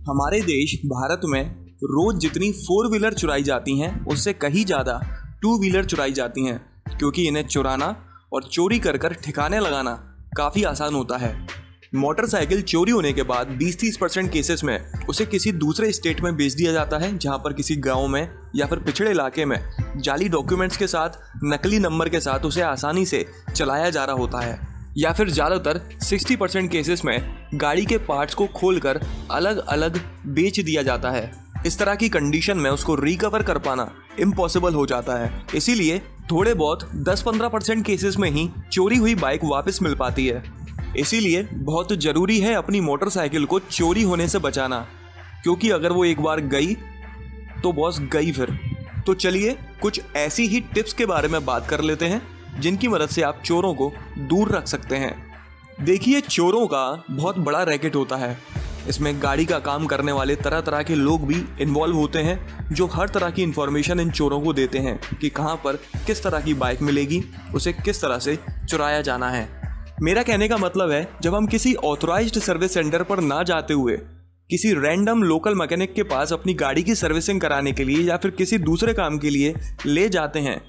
हमारे देश भारत में रोज जितनी 4 व्हीलर चुराई जाती हैं उससे कहीं ज़्यादा 2 व्हीलर चुराई जाती हैं, क्योंकि इन्हें चुराना और चोरी कर कर ठिकाने लगाना काफ़ी आसान होता है। मोटरसाइकिल चोरी होने के बाद 20-30% केसेस में उसे किसी दूसरे स्टेट में बेच दिया जाता है, जहां पर किसी गांव में या फिर पिछड़े इलाके में जाली डॉक्यूमेंट्स के साथ नकली नंबर के साथ उसे आसानी से चलाया जा रहा होता है। या फिर ज़्यादातर 60% केसेस में गाड़ी के पार्ट्स को खोलकर अलग अलग बेच दिया जाता है। इस तरह की कंडीशन में उसको रिकवर कर पाना इम्पॉसिबल हो जाता है। इसीलिए थोड़े बहुत 10-15% केसेस में ही चोरी हुई बाइक वापस मिल पाती है। इसीलिए बहुत ज़रूरी है अपनी मोटरसाइकिल को चोरी होने से बचाना, क्योंकि अगर वो एक बार गई तो बॉस गई फिर। तो चलिए कुछ ऐसी ही टिप्स के बारे में बात कर लेते हैं जिनकी मदद से आप चोरों को दूर रख सकते हैं। देखिए, चोरों का बहुत बड़ा रैकेट होता है। इसमें गाड़ी का काम करने वाले तरह तरह के लोग भी इन्वॉल्व होते हैं, जो हर तरह की इन्फॉर्मेशन इन चोरों को देते हैं कि कहाँ पर किस तरह की बाइक मिलेगी, उसे किस तरह से चुराया जाना है। मेरा कहने का मतलब है, जब हम किसी ऑथराइज्ड सर्विस सेंटर पर ना जाते हुए किसी रैंडम लोकल मैकेनिक के पास अपनी गाड़ी की सर्विसिंग कराने के लिए या फिर किसी दूसरे काम के लिए ले जाते हैं,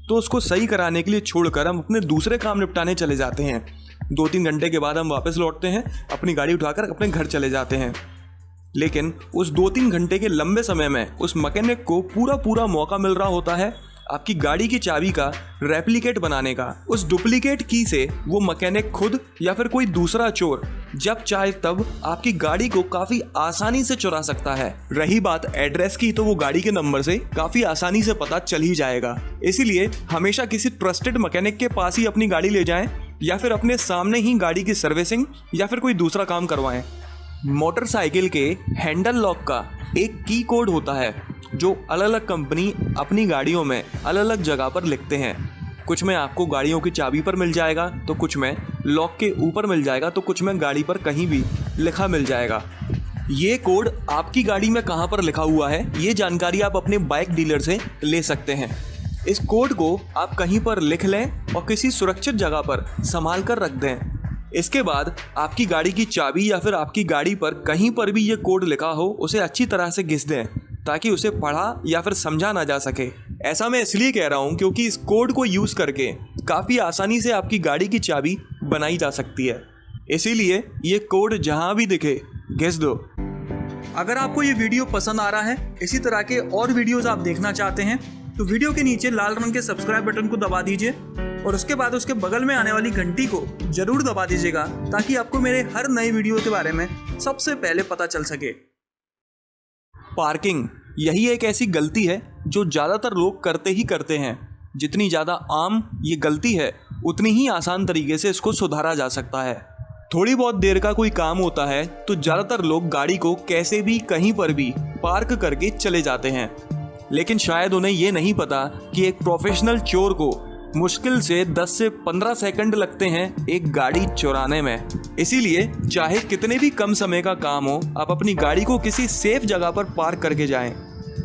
तो उसको सही कराने के लिए छोड़कर हम अपने दूसरे काम निपटाने चले जाते हैं। 2-3 घंटे के बाद हम वापस लौटते हैं, अपनी गाड़ी उठाकर अपने घर चले जाते हैं। लेकिन उस 2-3 घंटे के लंबे समय में उस मैकेनिक को पूरा मौका मिल रहा होता है आपकी गाड़ी की चाबी का रेप्लिकेट बनाने का। उस डुप्लीकेट की से वो मैकेनिक खुद या फिर कोई दूसरा चोर जब चाहे तब आपकी गाड़ी को काफी आसानी से चुरा सकता है। रही बात एड्रेस की, तो वो गाड़ी के नंबर से काफी आसानी से पता चल ही जाएगा। इसीलिए हमेशा किसी ट्रस्टेड मैकेनिक के पास ही अपनी गाड़ी ले जाएं या फिर अपने सामने ही गाड़ी की सर्विसिंग या फिर कोई दूसरा काम करवाएं। मोटरसाइकिल के हैंडल लॉक का एक की कोड होता है जो अलग अलग कंपनी अपनी गाड़ियों में अलग अलग जगह पर लिखते हैं। कुछ में आपको गाड़ियों की चाबी पर मिल जाएगा, तो कुछ में लॉक के ऊपर मिल जाएगा, तो कुछ में गाड़ी पर कहीं भी लिखा मिल जाएगा। ये कोड आपकी गाड़ी में कहाँ पर लिखा हुआ है, ये जानकारी आप अपने बाइक डीलर से ले सकते हैं। इस कोड को आप कहीं पर लिख लें और किसी सुरक्षित जगह पर संभाल कर रख दें। इसके बाद आपकी गाड़ी की चाबी या फिर आपकी गाड़ी पर कहीं पर भी ये कोड लिखा हो, उसे अच्छी तरह से घिस दें ताकि उसे पढ़ा या फिर समझा ना जा सके। ऐसा मैं इसलिए कह रहा हूँ क्योंकि इस कोड को यूज़ करके काफ़ी आसानी से आपकी गाड़ी की चाबी बनाई जा सकती है। इसीलिए ये कोड जहाँ भी दिखे घिस दो। अगर आपको ये वीडियो पसंद आ रहा है, इसी तरह के और वीडियोज़ आप देखना चाहते हैं, तो वीडियो के नीचे लाल रंग के सब्सक्राइब बटन को दबा दीजिए और उसके बाद उसके बगल में आने वाली घंटी को जरूर दबा दीजिएगा, ताकि आपको मेरे हर नए वीडियो के बारे में सबसे पहले पता चल सके। पार्किंग, यही एक ऐसी गलती है जो ज़्यादातर लोग करते ही करते हैं। जितनी ज़्यादा आम ये गलती है, उतनी ही आसान तरीके से इसको सुधारा जा सकता है। थोड़ी बहुत देर का कोई काम होता है तो ज़्यादातर लोग गाड़ी को कैसे भी कहीं पर भी पार्क करके चले जाते हैं, लेकिन शायद उन्हें ये नहीं पता कि एक प्रोफेशनल चोर को मुश्किल से 10 से 15 सेकंड लगते हैं एक गाड़ी चुराने में। इसीलिए चाहे कितने भी कम समय का काम हो, आप अपनी गाड़ी को किसी सेफ जगह पर पार्क करके जाएं।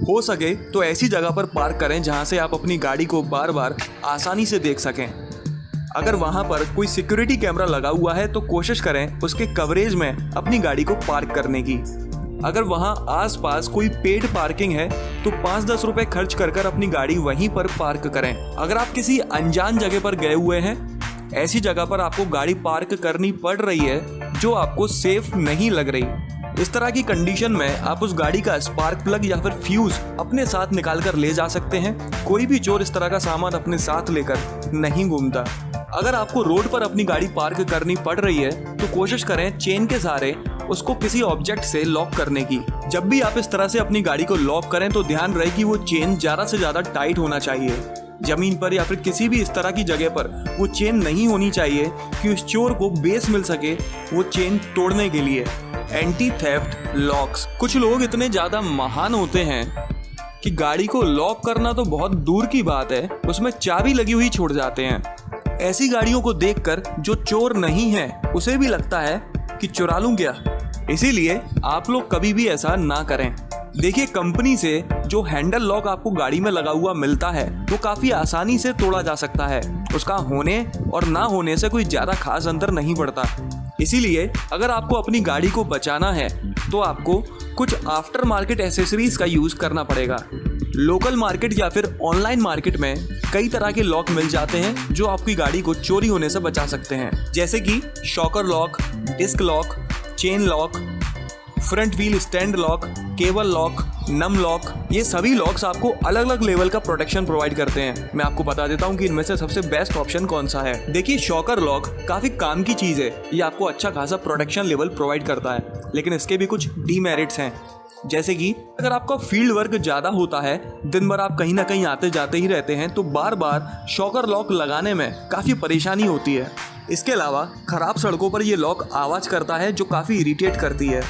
हो सके तो ऐसी जगह पर पार्क करें जहां से आप अपनी गाड़ी को बार बार आसानी से देख सकें। अगर वहां पर कोई सिक्योरिटी कैमरा लगा हुआ है तो कोशिश करें उसके कवरेज में अपनी गाड़ी को पार्क करने की। अगर वहां आसपास कोई पेड पार्किंग है तो 5-10 रुपए खर्च कर अपनी गाड़ी वहीं पर पार्क करें। अगर आप किसी अनजान जगह पर गए हुए हैं, ऐसी जगह पर आपको गाड़ी पार्क करनी पड़ रही है जो आपको सेफ नहीं लग रही, इस तरह की कंडीशन में आप उस गाड़ी का स्पार्क प्लग या फिर फ्यूज अपने साथ निकाल कर ले जा सकते हैं। कोई भी चोर इस तरह का सामान अपने साथ लेकर नहीं घूमता। अगर आपको रोड पर अपनी गाड़ी पार्क करनी पड़ रही है तो कोशिश करें चेन के सहारे उसको किसी ऑब्जेक्ट से लॉक करने की। जब भी आप इस तरह से अपनी गाड़ी को लॉक करें तो ध्यान रहे कि वो चेन ज़्यादा से ज़्यादा टाइट होना चाहिए। जमीन पर या फिर किसी भी इस तरह की जगह पर वो चेन नहीं होनी चाहिए कि उस चोर को बेस मिल सके वो चेन तोड़ने के लिए। एंटी थेफ्ट लॉक्स, कुछ लोग इतने ज़्यादा महान होते हैं कि गाड़ी को लॉक करना तो बहुत दूर की बात है, उसमें चाबी लगी हुई छोड़ जाते हैं। ऐसी गाड़ियों को देखकर जो चोर नहीं है उसे भी लगता है कि चुरा लूं क्या। इसीलिए आप लोग कभी भी ऐसा ना करें। देखिए, कंपनी से जो हैंडल लॉक आपको गाड़ी में लगा हुआ मिलता है वो काफ़ी आसानी से तोड़ा जा सकता है। उसका होने और ना होने से कोई ज़्यादा खास अंतर नहीं पड़ता। इसीलिए अगर आपको अपनी गाड़ी को बचाना है तो आपको कुछ आफ्टर मार्केट एसेसरीज का यूज़ करना पड़ेगा। लोकल मार्केट या फिर ऑनलाइन मार्केट में कई तरह के लॉक मिल जाते हैं जो आपकी गाड़ी को चोरी होने से बचा सकते हैं, जैसे कि shocker lock, disc lock, chain lock, front wheel stand lock, cable lock, num lock. ये सभी लॉक्स आपको अलग अलग लेवल का प्रोटेक्शन प्रोवाइड करते हैं। मैं आपको बता देता हूँ कि इनमें से सबसे बेस्ट ऑप्शन कौन सा है। देखिए, शॉकर लॉक काफी काम की चीज है, ये आपको अच्छा खासा प्रोटेक्शन लेवल प्रोवाइड करता है, लेकिन इसके भी कुछ डीमेरिट्स हैं। जैसे कि अगर आपका फील्ड वर्क ज़्यादा होता है, दिन भर आप कहीं ना कहीं आते जाते ही रहते हैं, तो बार बार शॉकर लॉक लगाने में काफ़ी परेशानी होती है। इसके अलावा खराब सड़कों पर ये लॉक आवाज़ करता है जो काफ़ी इरिटेट करती है।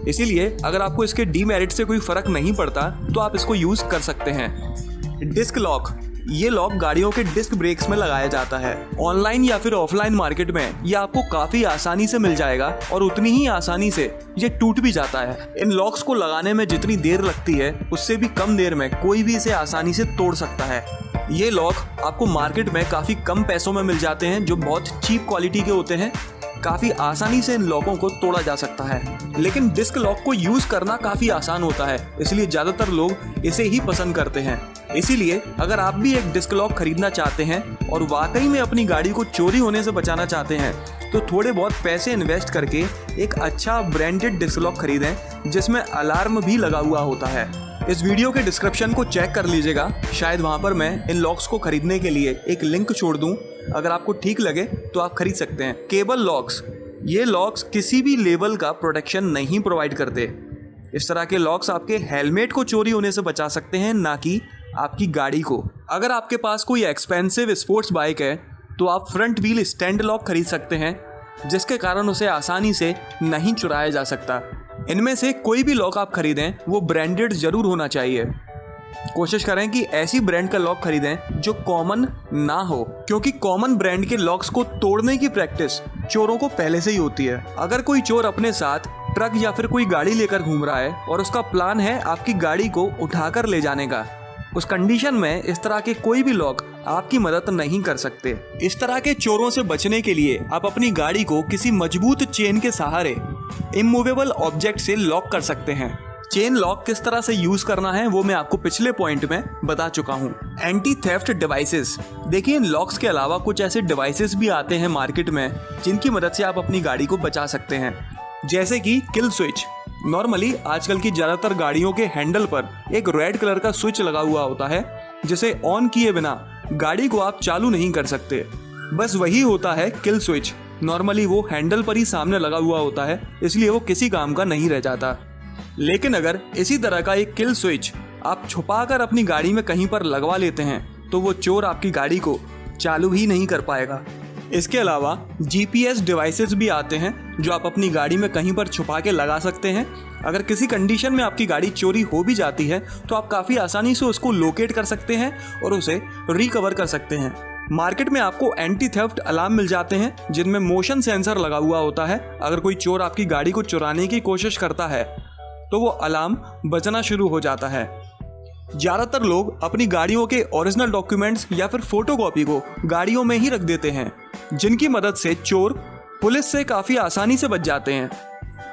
इसीलिए अगर आपको इसके डीमेरिट से कोई फ़र्क नहीं पड़ता तो आप इसको यूज़ कर सकते हैं। डिस्क लॉक, ये लॉक गाड़ियों के डिस्क ब्रेक्स में लगाया जाता है। ऑनलाइन या फिर ऑफलाइन मार्केट में ये आपको काफी आसानी से मिल जाएगा और उतनी ही आसानी से ये टूट भी जाता है। इन लॉक्स को लगाने में जितनी देर लगती है उससे भी कम देर में कोई भी इसे आसानी से तोड़ सकता है। ये लॉक आपको मार्केट में काफी कम पैसों में मिल जाते हैं जो बहुत चीप क्वालिटी के होते हैं। काफ़ी आसानी से इन लॉकों को तोड़ा जा सकता है, लेकिन डिस्क लॉक को यूज़ करना काफ़ी आसान होता है, इसलिए ज़्यादातर लोग इसे ही पसंद करते हैं। इसीलिए अगर आप भी एक डिस्क लॉक खरीदना चाहते हैं और वाकई में अपनी गाड़ी को चोरी होने से बचाना चाहते हैं तो थोड़े बहुत पैसे इन्वेस्ट करके एक अच्छा ब्रांडेड डिस्क लॉक खरीदें जिसमें अलार्म भी लगा हुआ होता है। इस वीडियो के डिस्क्रिप्शन को चेक कर लीजिएगा, शायद वहाँ पर मैं इन लॉक्स को खरीदने के लिए एक लिंक छोड़ दूँ। अगर आपको ठीक लगे तो आप खरीद सकते हैं। केबल लॉक्स, ये लॉक्स किसी भी लेवल का प्रोटेक्शन नहीं प्रोवाइड करते। इस तरह के लॉक्स आपके हेलमेट को चोरी होने से बचा सकते हैं, ना कि आपकी गाड़ी को। अगर आपके पास कोई एक्सपेंसिव स्पोर्ट्स बाइक है तो आप फ्रंट व्हील स्टैंड लॉक खरीद सकते हैं, जिसके कारण उसे आसानी से नहीं चुराया जा सकता। इनमें से कोई भी लॉक आप खरीदें वो ब्रांडेड जरूर होना चाहिए। कोशिश करें कि ऐसी ब्रांड का लॉक खरीदें जो कॉमन ना हो, क्योंकि कॉमन ब्रांड के लॉक्स को तोड़ने की प्रैक्टिस चोरों को पहले से ही होती है। अगर कोई चोर अपने साथ ट्रक या फिर कोई गाड़ी लेकर घूम रहा है और उसका प्लान है आपकी गाड़ी को उठाकर ले जाने का, उस कंडीशन में इस तरह के कोई भी लॉक आपकी मदद नहीं कर सकते। इस तरह के चोरों से बचने के लिए आप अपनी गाड़ी को किसी मजबूत चेन के सहारे इमूवेबल ऑब्जेक्ट से लॉक कर सकते हैं। चेन लॉक किस तरह से यूज करना है वो मैं आपको पिछले पॉइंट में बता चुका हूँ। एंटी थेफ्ट डिवाइसेस, देखिए इन लॉक्स के अलावा कुछ ऐसे डिवाइसेस भी आते हैं मार्केट में जिनकी मदद से आप अपनी गाड़ी को बचा सकते हैं, जैसे कि किल स्विच। नॉर्मली आजकल की ज्यादातर गाड़ियों के हैंडल पर एक रेड कलर का स्विच लगा हुआ होता है जिसे ऑन किए बिना गाड़ी को आप चालू नहीं कर सकते। बस वही होता है किल स्विच। नॉर्मली वो हैंडल पर ही सामने लगा हुआ होता है, इसलिए वो किसी काम का नहीं रह जाता। लेकिन अगर इसी तरह का एक किल स्विच आप छुपाकर अपनी गाड़ी में कहीं पर लगवा लेते हैं तो वो चोर आपकी गाड़ी को चालू ही नहीं कर पाएगा। इसके अलावा GPS डिवाइसेस भी आते हैं जो आप अपनी गाड़ी में कहीं पर छुपा के लगा सकते हैं। अगर किसी कंडीशन में आपकी गाड़ी चोरी हो भी जाती है तो आप काफ़ी आसानी से उसको लोकेट कर सकते हैं और उसे रिकवर कर सकते हैं। मार्केट में आपको एंटी थेफ्ट अलार्म मिल जाते हैं जिनमें मोशन सेंसर लगा हुआ होता है। अगर कोई चोर आपकी गाड़ी को चुराने की कोशिश करता है तो वो अलार्म बजना शुरू हो जाता है। ज़्यादातर लोग अपनी गाड़ियों के ओरिजिनल डॉक्यूमेंट्स या फिर फोटोकॉपी को गाड़ियों में ही रख देते हैं, जिनकी मदद से चोर पुलिस से काफ़ी आसानी से बच जाते हैं।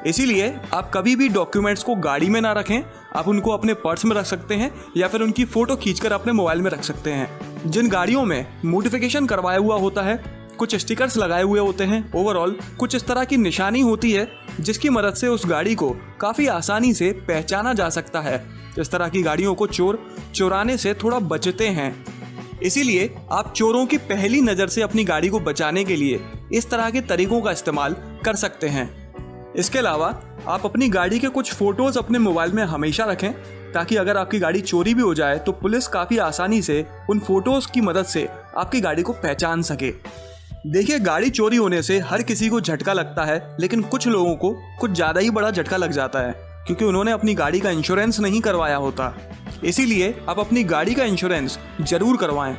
इसीलिए आप कभी भी डॉक्यूमेंट्स को गाड़ी में ना रखें, आप उनको अपने पर्स में रख सकते हैं या फिर उनकी फ़ोटो खींचकर अपने मोबाइल में रख सकते हैं। जिन गाड़ियों में मॉडिफिकेशन करवाया हुआ होता है, कुछ स्टिकर्स लगाए हुए होते हैं, ओवरऑल कुछ इस तरह की निशानी होती है जिसकी मदद से उस गाड़ी को काफ़ी आसानी से पहचाना जा सकता है। इस तरह की गाड़ियों को चोर चुराने से थोड़ा बचते हैं। इसीलिए आप चोरों की पहली नज़र से अपनी गाड़ी को बचाने के लिए इस तरह के तरीकों का इस्तेमाल कर सकते हैं। इसके अलावा आप अपनी गाड़ी के कुछ फ़ोटोज़ अपने मोबाइल में हमेशा रखें, ताकि अगर आपकी गाड़ी चोरी भी हो जाए तो पुलिस काफ़ी आसानी से उन फोटोज़ की मदद से आपकी गाड़ी को पहचान सके। देखिए, गाड़ी चोरी होने से हर किसी को झटका लगता है, लेकिन कुछ लोगों को कुछ ज़्यादा ही बड़ा झटका लग जाता है क्योंकि उन्होंने अपनी गाड़ी का इंश्योरेंस नहीं करवाया होता। इसीलिए आप अपनी गाड़ी का इंश्योरेंस जरूर करवाएं।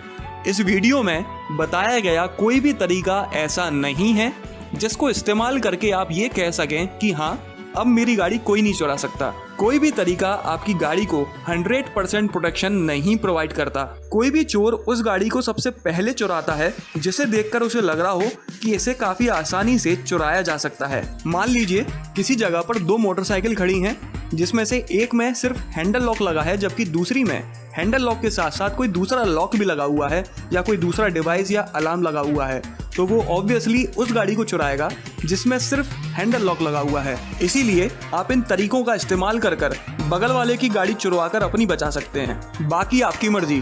इस वीडियो में बताया गया कोई भी तरीका ऐसा नहीं है जिसको इस्तेमाल करके आप ये कह सकें कि हाँ, अब मेरी गाड़ी कोई नहीं चुरा सकता। कोई भी तरीका आपकी गाड़ी को 100% प्रोटेक्शन नहीं प्रोवाइड करता। कोई भी चोर उस गाड़ी को सबसे पहले चुराता है जिसे देखकर उसे लग रहा हो कि इसे काफी आसानी से चुराया जा सकता है। मान लीजिए किसी जगह पर 2 मोटरसाइकिल खड़ी हैं, जिसमें से एक में सिर्फ हैंडल लॉक लगा है जबकि दूसरी में हैंडल लॉक के साथ साथ कोई दूसरा लॉक भी लगा हुआ है या कोई दूसरा डिवाइस या अलार्म लगा हुआ है, तो वो ऑब्वियसली उस गाड़ी को चुराएगा जिसमें सिर्फ हैंडल लॉक लगा हुआ है। इसीलिए आप इन तरीकों का इस्तेमाल कर बगल वाले की गाड़ी चुरवा कर अपनी बचा सकते हैं। बाकी आपकी मर्जी।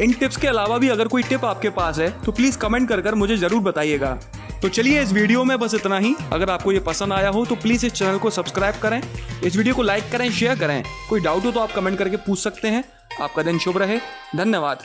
इन टिप्स के अलावा भी अगर कोई टिप आपके पास है तो प्लीज़ कमेंट कर मुझे ज़रूर बताइएगा। तो चलिए इस वीडियो में बस इतना ही। अगर आपको ये पसंद आया हो तो प्लीज़ इस चैनल को सब्सक्राइब करें, इस वीडियो को लाइक करें, शेयर करें। कोई डाउट हो तो आप कमेंट करके पूछ सकते हैं। आपका दिन शुभ रहे। धन्यवाद।